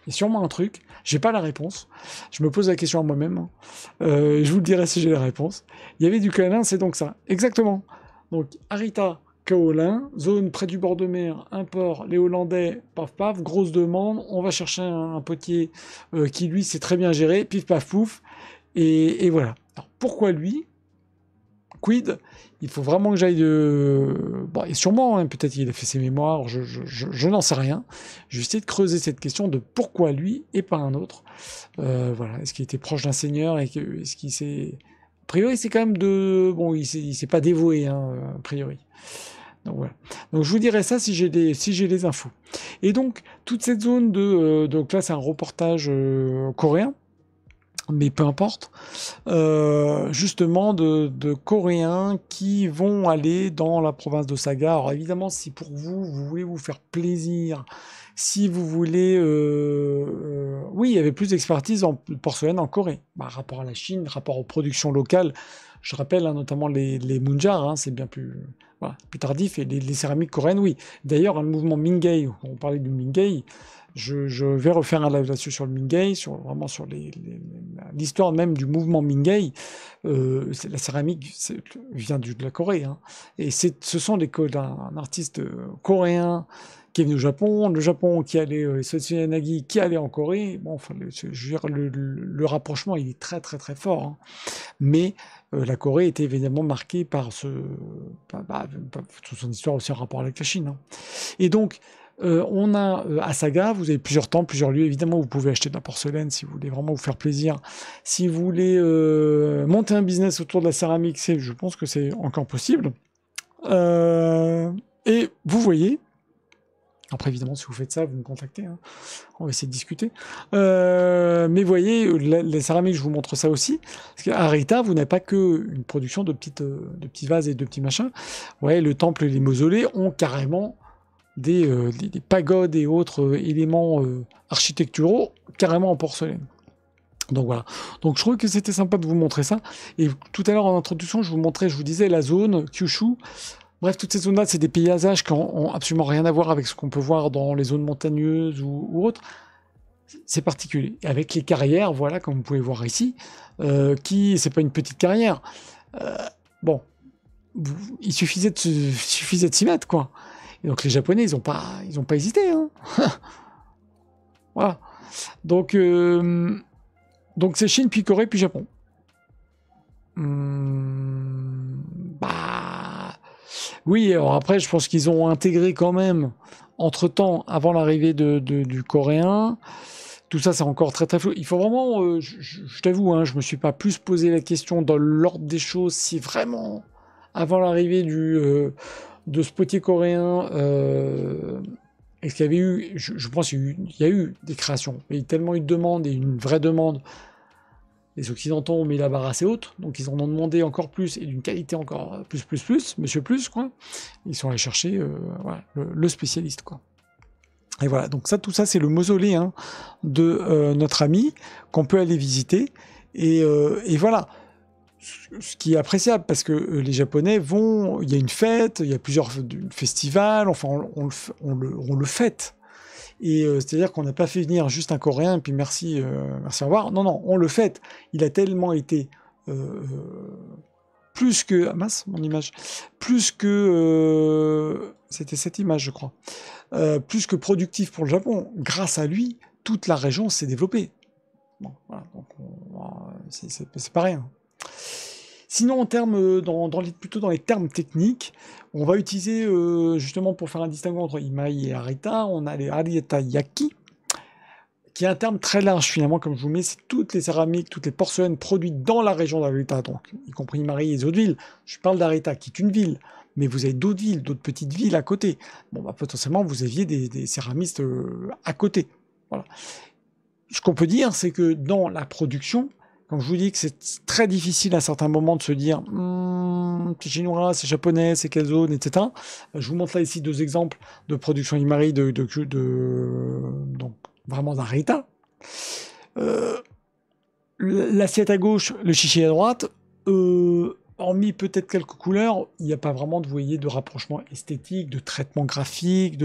Il y a sûrement un truc, j'ai pas la réponse, je me pose la question à moi-même, hein. Je vous le dirai si j'ai la réponse. Il y avait du Kaolin, c'est donc ça, exactement. Donc, Arita, Kaolin, zone près du bord de mer, un port, les Hollandais, paf paf, grosse demande, on va chercher un potier qui lui sait très bien gérer, pif paf pouf, et voilà. Alors, pourquoi lui? Quid? Il faut vraiment que j'aille de... Bon, et sûrement, hein, peut-être qu'il a fait ses mémoires, je n'en sais rien. Je vais essayer de creuser cette question de pourquoi lui et pas un autre. Voilà, est-ce qu'il était proche d'un seigneur et est-ce qu'il s'est... A priori, c'est quand même de... Bon, il s'est pas dévoué, hein, a priori. Donc voilà. Donc je vous dirai ça si j'ai les infos. Et donc, toute cette zone de... donc là, c'est un reportage coréen, mais peu importe, justement de Coréens qui vont aller dans la province d'Osaga. Alors évidemment, si pour vous voulez vous faire plaisir, si vous voulez... oui, il y avait plus d'expertise en porcelaine en Corée, rapport à la Chine, rapport aux productions locales. Je rappelle, hein, notamment les Munjar, hein, c'est bien plus, voilà, plus tardif, et les céramiques coréennes, oui. D'ailleurs, le mouvement Mingei, on parlait du Mingei, je vais refaire un live là-dessus sur le Mingei, vraiment sur l'histoire même du mouvement Mingei. La céramique vient de la Corée, hein, et ce sont un artiste coréen qui est venu au Japon, le Japon qui allait, Setsue Yanagi qui allait en Corée. Bon, enfin, je veux dire, le rapprochement, il est très très très fort, hein. Mais la Corée était évidemment marquée par toute son histoire aussi en rapport avec la Chine, hein. Et donc, on a à Saga, vous avez plusieurs temps, plusieurs lieux. Évidemment, vous pouvez acheter de la porcelaine si vous voulez vraiment vous faire plaisir. Si vous voulez monter un business autour de la céramique, je pense que c'est encore possible. Et vous voyez, après évidemment, si vous faites ça, vous me contactez, hein. On va essayer de discuter. Mais vous voyez, les céramiques, je vous montre ça aussi. Parce qu'à Arita, vous n'avez pas que une production de petits vases et de petits machins. Ouais, le temple et les mausolées ont carrément des pagodes et autres éléments architecturaux carrément en porcelaine. Donc voilà. Donc je trouve que c'était sympa de vous montrer ça. Et tout à l'heure en introduction, je vous disais la zone Kyushu. Bref, toutes ces zones-là, c'est des paysages qui ont absolument rien à voir avec ce qu'on peut voir dans les zones montagneuses ou autres. C'est particulier. Et avec les carrières, voilà, comme vous pouvez voir ici, c'est pas une petite carrière. Bon, il suffisait de s'y mettre, quoi. Et donc les Japonais, ils ont pas hésité, hein. Voilà. Donc c'est Chine, puis Corée, puis Japon. Oui, alors après, je pense qu'ils ont intégré quand même, entre-temps, avant l'arrivée du Coréen. Tout ça, c'est encore très très flou. Il faut vraiment, je t'avoue, hein, je me suis pas plus posé la question dans l'ordre des choses, si vraiment, avant l'arrivée de ce potier coréen, est-ce qu'il y avait eu, je pense qu'il y a eu des créations. Il y a tellement eu de demandes et une vraie demande. Les Occidentaux ont mis la barre assez haute, donc ils en ont demandé encore plus et d'une qualité encore plus, monsieur plus, quoi. Ils sont allés chercher voilà, le spécialiste, quoi. Et voilà, donc tout ça, c'est le mausolée, hein, de notre ami qu'on peut aller visiter. Et voilà, ce qui est appréciable, parce que les Japonais vont, il y a une fête, il y a plusieurs festivals, enfin on le fête. Et c'est-à-dire qu'on n'a pas fait venir juste un Coréen, et puis merci, au revoir. Non, on le fête. Il a tellement été plus que... Ah mince, mon image. Plus que... c'était cette image, je crois. Plus que productif pour le Japon. Grâce à lui, toute la région s'est développée. Bon, voilà, donc c'est pas rien. Sinon, en termes, plutôt dans les termes techniques, on va utiliser, justement, pour faire un distinguo entre Imai et Arita, on a les Arita Yaki, qui est un terme très large, finalement, comme je vous mets, c'est toutes les céramiques, toutes les porcelaines produites dans la région d'Arita, donc, y compris Imai et les autres villes. Je parle d'Arita, qui est une ville, mais vous avez d'autres villes, d'autres petites villes à côté. Bon, bah, potentiellement, vous aviez des céramistes à côté. Voilà. Ce qu'on peut dire, c'est que dans la production, quand je vous dis que c'est très difficile à certains moments de se dire c'est chinois, c'est japonais, c'est quelle zone, etc. Je vous montre là ici 2 exemples de production Imari donc vraiment d'un Rita. L'assiette à gauche, le chichi à droite. Hormis peut-être quelques couleurs, il n'y a pas vraiment de, vous voyez, de rapprochement esthétique, de traitement graphique.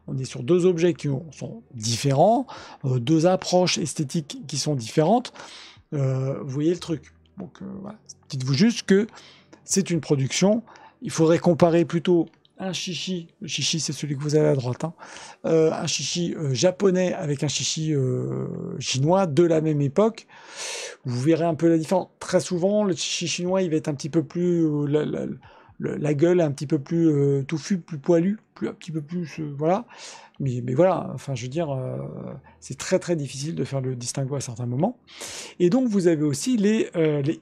On est sur 2 objets qui sont différents, 2 approches esthétiques qui sont différentes. Vous voyez le truc. Donc voilà. Dites-vous juste que c'est une production. Il faudrait comparer plutôt un chichi. Le chichi, c'est celui que vous avez à droite. Hein, un chichi japonais avec un chichi chinois de la même époque. Vous verrez un peu la différence. Très souvent, le chichi chinois, il va être un petit peu plus... la gueule un petit peu plus touffue, plus poilue, un petit peu plus... voilà. Mais voilà, enfin, je veux dire, c'est très très difficile de faire le distinguo à certains moments. Et donc, vous avez aussi les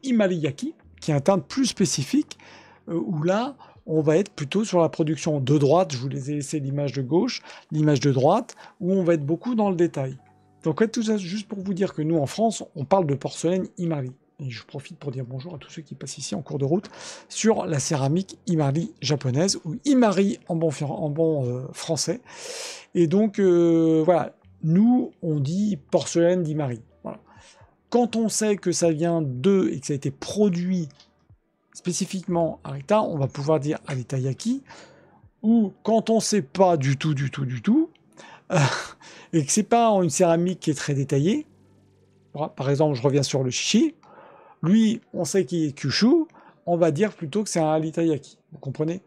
Imariyaki, qui est un teinte plus spécifique, où là, on va être plutôt sur la production de droite. Je vous les ai laissé l'image de gauche, l'image de droite, où on va être beaucoup dans le détail. Donc, tout ça, juste pour vous dire que nous, en France, on parle de porcelaine Imari. Et je profite pour dire bonjour à tous ceux qui passent ici en cours de route sur la céramique Imari japonaise, ou Imari en bon français. Et donc, voilà, nous, on dit porcelaine d'Imari. Voilà. Quand on sait que ça vient d'eux et que ça a été produit spécifiquement à Rita, on va pouvoir dire Arita Yaki. Ou quand on ne sait pas du tout, et que c'est pas une céramique qui est très détaillée, voilà, par exemple, je reviens sur le chichi, lui, on sait qu'il est Kyushu, on va dire plutôt que c'est un Arita Yaki. Vous comprenez?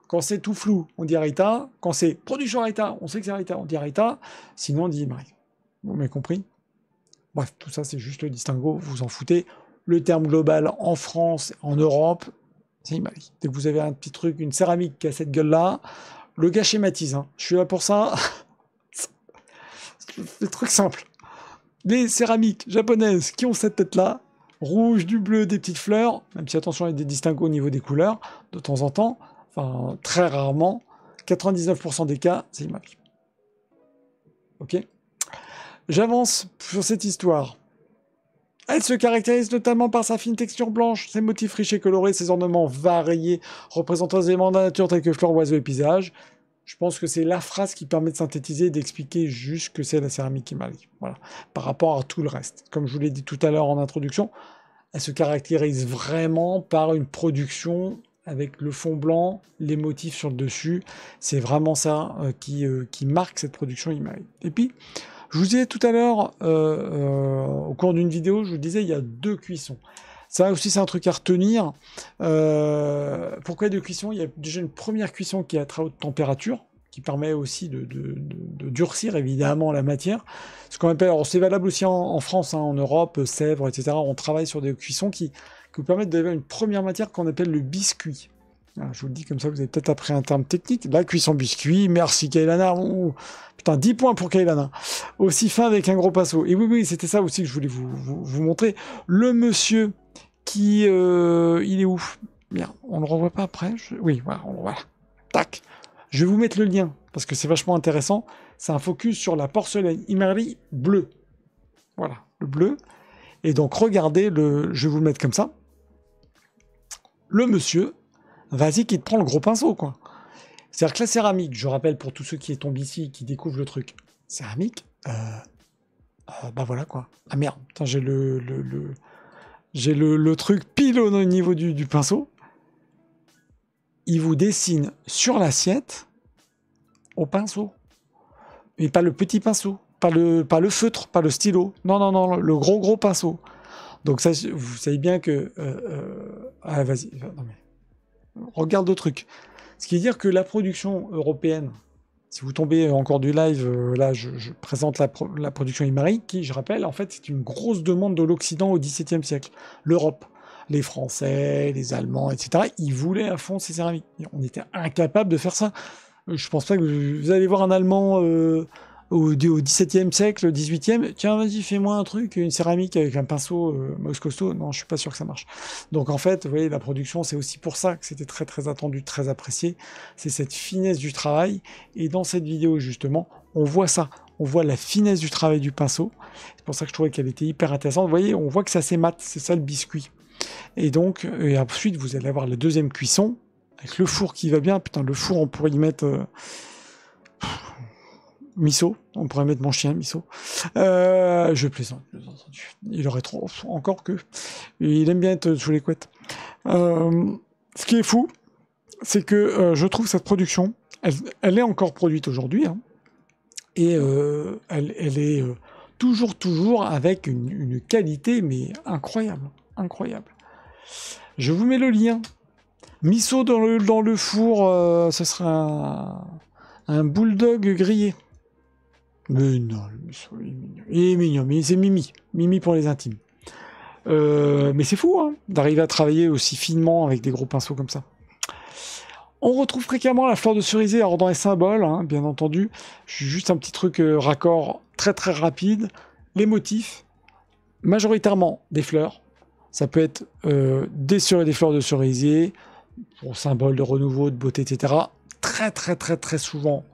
Quand c'est tout flou, on dit Arita. Quand c'est production Arita, on sait que c'est Arita, on dit Arita. Sinon, on dit Imari. Vous m'avez compris? Bref, tout ça, c'est juste le distinguo, vous vous en foutez. Le terme global en France, en Europe, c'est Imari. Dès que vous avez un petit truc, une céramique qui a cette gueule-là, le gars schématise. Hein. Je suis là pour ça. C'est des trucs simples. Les céramiques japonaises qui ont cette tête-là, rouge, du bleu, des petites fleurs, même si attention, il y a des distinguos au niveau des couleurs, de temps en temps, enfin très rarement, 99% des cas, c'est Imari. Ok? J'avance sur cette histoire. Elle se caractérise notamment par sa fine texture blanche, ses motifs riches et colorés, ses ornements variés, représentant des éléments de la nature tels que fleurs, oiseaux et paysages. Je pense que c'est la phrase qui permet de synthétiser et d'expliquer juste que c'est la céramique Imari. Voilà. Par rapport à tout le reste. Comme je vous l'ai dit tout à l'heure en introduction, elle se caractérise vraiment par une production avec le fond blanc, les motifs sur le dessus. C'est vraiment ça qui marque cette production Imari. Et puis, je vous disais tout à l'heure, au cours d'une vidéo, je vous disais, il y a 2 cuissons. Ça aussi, c'est un truc à retenir. Pourquoi 2 cuissons? Il y a déjà une première cuisson qui est à très haute température, qui permet aussi de durcir évidemment la matière. Ce qu'on appelle, alors c'est valable aussi en France, hein, en Europe, Sèvres, etc. On travaille sur des cuissons qui vous permettent d'avoir une première matière qu'on appelle le biscuit. Alors, je vous le dis comme ça, vous avez peut-être appris un terme technique. La cuisson biscuit, merci Kailana. Putain, 10 points pour Kailana. Aussi fin avec un gros pinceau. Et oui, c'était ça aussi que je voulais vous montrer. Le monsieur qui... il est où? Bien, on le revoit pas après. Oui, voilà, voilà. Tac. Je vais vous mettre le lien, parce que c'est vachement intéressant. C'est un focus sur la porcelaine Imari bleue. Voilà, le bleu. Et donc, regardez, je vais vous le mettre comme ça. Le monsieur, vas-y, qui te prend le gros pinceau, quoi. C'est-à-dire que la céramique, je rappelle pour tous ceux qui tombent ici, qui découvrent le truc, céramique, bah voilà, quoi. Ah merde, putain, j'ai le truc pile au niveau du pinceau. Il vous dessine sur l'assiette au pinceau. Mais pas le petit pinceau, pas le feutre, pas le stylo. Non, le gros pinceau. Donc ça, vous savez bien que... ah, vas-y. Non, mais... Regarde le truc. Ce qui veut dire que la production européenne, si vous tombez encore du live, là, je présente la production Imari, qui, je rappelle, en fait, c'est une grosse demande de l'Occident au XVIIe siècle. L'Europe. Les Français, les Allemands, etc., ils voulaient à fond ces céramiques. On était incapable de faire ça. Je pense pas que vous allez voir un Allemand au XVIIe siècle, au XVIIIe, tiens, vas-y, fais-moi un truc, une céramique avec un pinceau mouse costaud. Non, je suis pas sûr que ça marche. Donc en fait, vous voyez, la production, c'est aussi pour ça que c'était très très attendu, très apprécié. C'est cette finesse du travail. Et dans cette vidéo, justement, on voit ça. On voit la finesse du travail du pinceau. C'est pour ça que je trouvais qu'elle était hyper intéressante. Vous voyez, on voit que c'est assez mat, c'est ça le biscuit. Et donc, et ensuite, vous allez avoir la deuxième cuisson, avec le four qui va bien. Putain, le four, on pourrait y mettre... Miso, on pourrait mettre mon chien Miso. Je plaisante, bien entendu. Il aurait trop... Encore que... Il aime bien être sous les couettes. Ce qui est fou, c'est que je trouve cette production, elle est encore produite aujourd'hui, hein, et elle est toujours avec une qualité, mais incroyable, incroyable. Je vous mets le lien. Miso dans le four, ce sera un bulldog grillé. Mais non, le miso, il est mignon, mais c'est Mimi. Mimi pour les intimes. Mais c'est fou, hein, d'arriver à travailler aussi finement avec des gros pinceaux comme ça. On retrouve fréquemment la fleur de cerisier, alors dans les symboles, hein, bien entendu. Juste un petit truc raccord très très rapide. Les motifs, majoritairement des fleurs. Ça peut être des fleurs de cerisier, pour symbole de renouveau, de beauté, etc. Très souvent,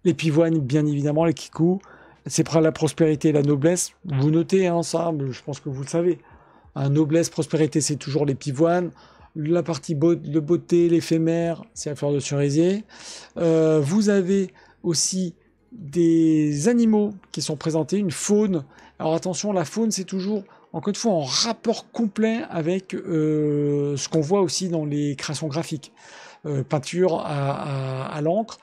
les pivoines, bien évidemment, les kikou. C'est pour la prospérité et la noblesse. Vous notez hein, ça, mais je pense que vous le savez. Noblesse, prospérité, c'est toujours les pivoines. La partie de beauté, l'éphémère, c'est la fleur de cerisier. Vous avez aussi des animaux qui sont présentés, une faune. Alors attention, la faune, c'est toujours, encore une fois, en rapport complet avec ce qu'on voit aussi dans les créations graphiques. Peinture à l'encre,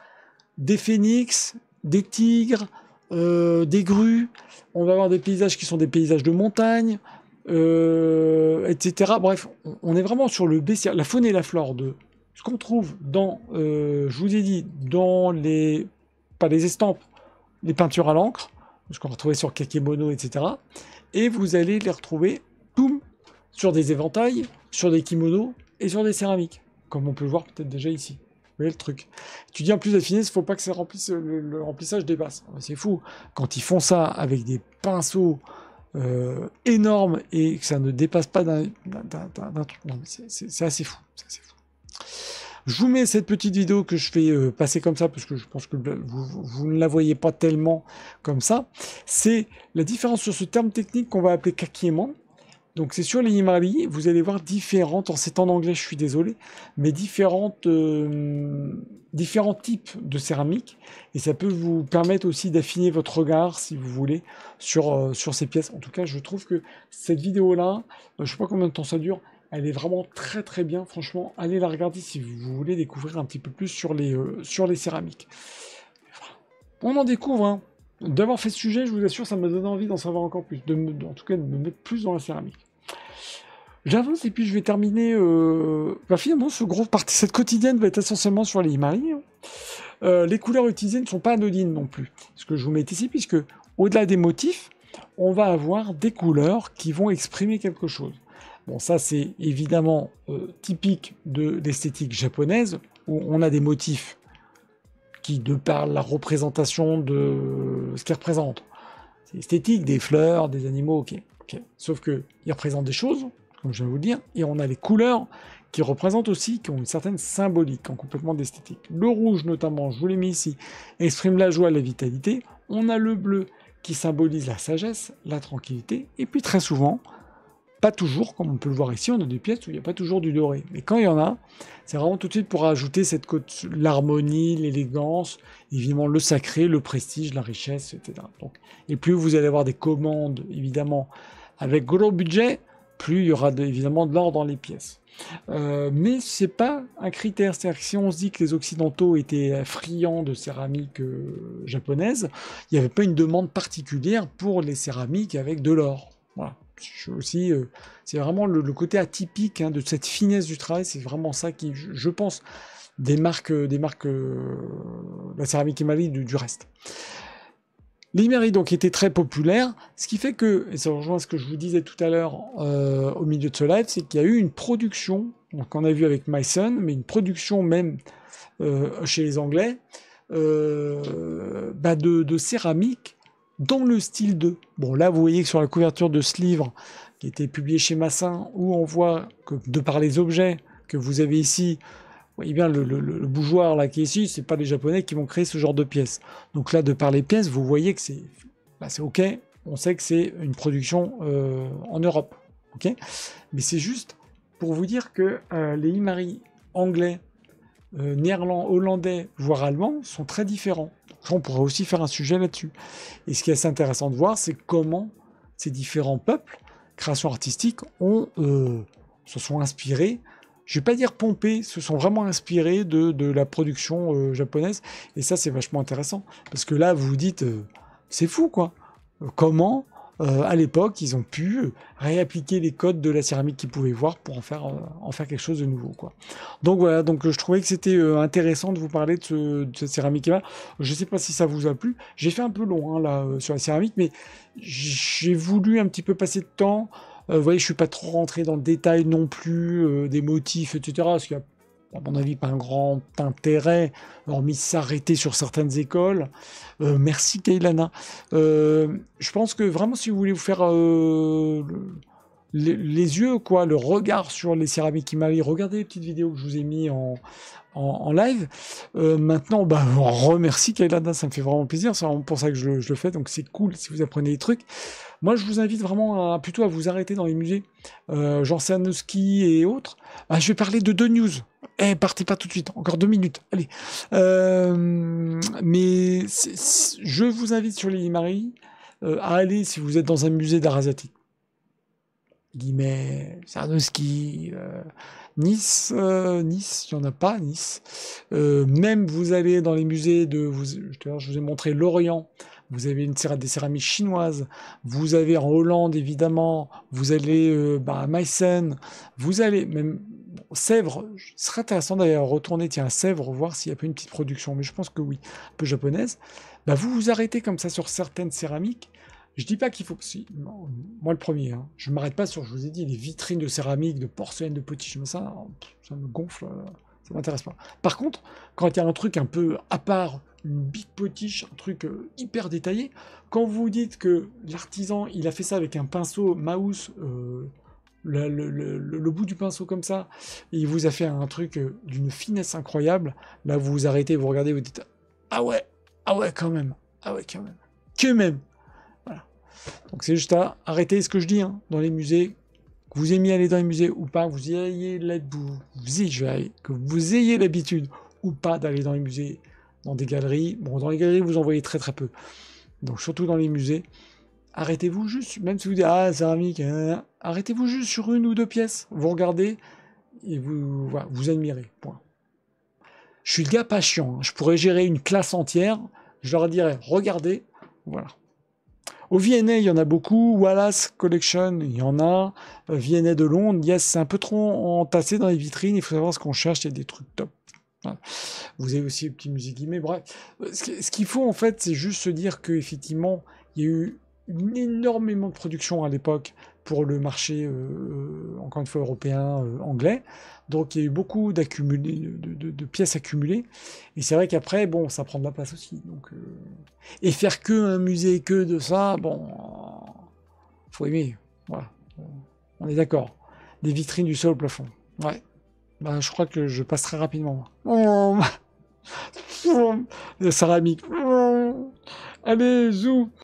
des phénix, des tigres, des grues. On va avoir des paysages qui sont des paysages de montagne. Etc. Bref, on est vraiment sur le bestiaire, la faune et la flore de ce qu'on trouve dans, je vous ai dit, dans les, pas les estampes, les peintures à l'encre, ce qu'on va retrouver sur kakemono, etc. Et vous allez les retrouver, boum, sur des éventails, sur des kimonos et sur des céramiques, comme on peut le voir peut-être déjà ici. Vous voyez le truc. Tu dis en plus de finesse, il ne faut pas que ça remplisse, le remplissage dépasse. C'est fou. Quand ils font ça avec des pinceaux énorme et que ça ne dépasse pas d'un truc. Non, mais c'est assez fou. C'est assez fou. Je vous mets cette petite vidéo que je fais passer comme ça parce que je pense que vous ne la voyez pas tellement comme ça. C'est la différence sur ce terme technique qu'on va appeler kakieman. Donc c'est sur les Himari, vous allez voir différentes, c'est en anglais, je suis désolé, mais différents types de céramique, et ça peut vous permettre aussi d'affiner votre regard, si vous voulez, sur ces pièces. En tout cas, je trouve que cette vidéo-là, je sais pas combien de temps ça dure, elle est vraiment très très bien, franchement, allez la regarder si vous voulez découvrir un petit peu plus sur les céramiques. On en découvre, hein. D'avoir fait ce sujet, je vous assure, ça m'a donné envie d'en savoir encore plus, en tout cas de me mettre plus dans la céramique. J'avance et puis je vais terminer. Finalement, cette quotidienne va être essentiellement sur les Himari. Hein. Les couleurs utilisées ne sont pas anodines non plus. Ce que je vous mets ici, puisque au-delà des motifs, on va avoir des couleurs qui vont exprimer quelque chose. Bon, ça c'est évidemment typique de l'esthétique japonaise, où on a des motifs qui, de par la représentation de ce qu'ils représentent, c'est esthétique, des fleurs, des animaux, ok. Sauf qu'ils représentent des choses, comme je viens de vous le dire, et on a les couleurs qui représentent aussi, qui ont une certaine symbolique, en complètement d'esthétique. Le rouge notamment, je vous l'ai mis ici, exprime la joie, la vitalité. On a le bleu qui symbolise la sagesse, la tranquillité, et puis très souvent, pas toujours, comme on peut le voir ici, on a des pièces où il n'y a pas toujours du doré. Mais quand il y en a, c'est vraiment tout de suite pour ajouter l'harmonie, l'élégance, évidemment le sacré, le prestige, la richesse, etc. Donc, et plus vous allez avoir des commandes, évidemment, avec gros budget, plus il y aura évidemment de l'or dans les pièces. Mais c'est pas un critère. C'est-à-dire que si on se dit que les Occidentaux étaient friands de céramique japonaise, il n'y avait pas une demande particulière pour les céramiques avec de l'or. Voilà. Aussi, c'est vraiment le côté atypique hein, de cette finesse du travail, c'est vraiment ça qui, je pense, démarque la céramique Himari du reste. Les Himari donc étaient très populaires, ce qui fait que, et ça rejoint ce que je vous disais tout à l'heure au milieu de ce live, c'est qu'il y a eu une production, donc on a vu avec Meissen, mais une production même chez les Anglais, de céramique dans le style de... Bon, là, vous voyez que sur la couverture de ce livre, qui a été publié chez Massin, où on voit que, de par les objets que vous avez ici, vous voyez bien le bougeoir là qui est ici, c'est pas les Japonais qui vont créer ce genre de pièces. Donc là, de par les pièces, vous voyez que c'est OK. On sait que c'est une production en Europe. OK. Mais c'est juste pour vous dire que les Imari anglais, néerlandais, hollandais, voire allemands, sont très différents. Donc, on pourrait aussi faire un sujet là-dessus. Et ce qui est assez intéressant de voir, c'est comment ces différents peuples, créations artistiques, se sont inspirés, je vais pas dire pompés, se sont vraiment inspirés de la production japonaise. Et ça, c'est vachement intéressant. Parce que là, vous vous dites, c'est fou, quoi. Comment, à l'époque, ils ont pu réappliquer les codes de la céramique qu'ils pouvaient voir pour en faire quelque chose de nouveau, quoi. Donc voilà, donc je trouvais que c'était intéressant de vous parler de cette céramique-là. Je sais pas si ça vous a plu. J'ai fait un peu long, hein, là, sur la céramique, mais j'ai voulu un petit peu passer de temps. Vous voyez, je suis pas trop rentré dans le détail non plus des motifs, etc. Parce qu'il y a, à mon avis, pas un grand intérêt, hormis s'arrêter sur certaines écoles. Merci Kailana. Je pense que vraiment, si vous voulez vous faire les yeux, quoi, le regard sur les céramiques Imari, regardez les petites vidéos que je vous ai mis en live. Maintenant, on remercie Kailana, ça me fait vraiment plaisir. C'est vraiment pour ça que je le fais. Donc c'est cool si vous apprenez des trucs. Moi, je vous invite vraiment plutôt à vous arrêter dans les musées, Jean Sanowski et autres. Je vais parler de deux news. Partez pas tout de suite, encore 2 minutes. Allez. Mais je vous invite sur les Imari à aller, si vous êtes dans un musée d'art asiatique, Guillemets, Sanowski, Nice, il n'y en a pas, Nice. Même vous allez dans les musées je vous ai montré l'Orient. Vous avez des céramiques chinoises, vous avez en Hollande évidemment, vous allez à Meissen, vous allez même Sèvres, ce serait intéressant d'ailleurs retourner à Sèvres, voir s'il n'y a pas une petite production, mais je pense que oui, un peu japonaise. Vous vous arrêtez comme ça sur certaines céramiques. Je dis pas qu'il faut que non, moi le premier, hein, je m'arrête pas sur, je vous ai dit, les vitrines de céramique, de porcelaine, de potiche, ça me gonfle, ça m'intéresse pas. Par contre, quand il y a un truc un peu à part, une big potiche, un truc hyper détaillé, quand vous dites que l'artisan, il a fait ça avec un pinceau mouse, le bout du pinceau comme ça, et il vous a fait un truc d'une finesse incroyable, là vous vous arrêtez, vous regardez, vous dites ah ouais quand même, que même. Voilà. Donc c'est juste à arrêter ce que je dis hein, dans les musées, que vous aimiez aller dans les musées ou pas, que vous ayez l'habitude ou pas d'aller dans les musées, dans des galeries. Bon, dans les galeries, vous en voyez très très peu. Donc surtout dans les musées, arrêtez-vous juste, même si vous dites ah céramique, arrêtez-vous juste sur 1 ou 2 pièces, vous regardez et vous admirez. Point. Je suis le gars pas chiant, hein. Je pourrais gérer une classe entière, je leur dirais regardez, voilà. Au V&A, il y en a beaucoup. Wallace Collection, il y en a. V&A de Londres, yes, c'est un peu trop entassé dans les vitrines. Il faut savoir ce qu'on cherche. Il y a des trucs top. Voilà. Vous avez aussi les petits musées guillemets. Bref, ce qu'il faut en fait, c'est juste se dire qu'effectivement, il y a eu énormément de production à l'époque pour le marché, encore une fois, européen, anglais. Donc il y a eu beaucoup de pièces accumulées. Et c'est vrai qu'après, bon, ça prend de la place aussi. Donc, et faire que un musée, que de ça, bon, faut aimer. Voilà. On est d'accord. Des vitrines du sol au plafond. Ouais. Je crois que je passe très rapidement. La céramique. Allez, zou.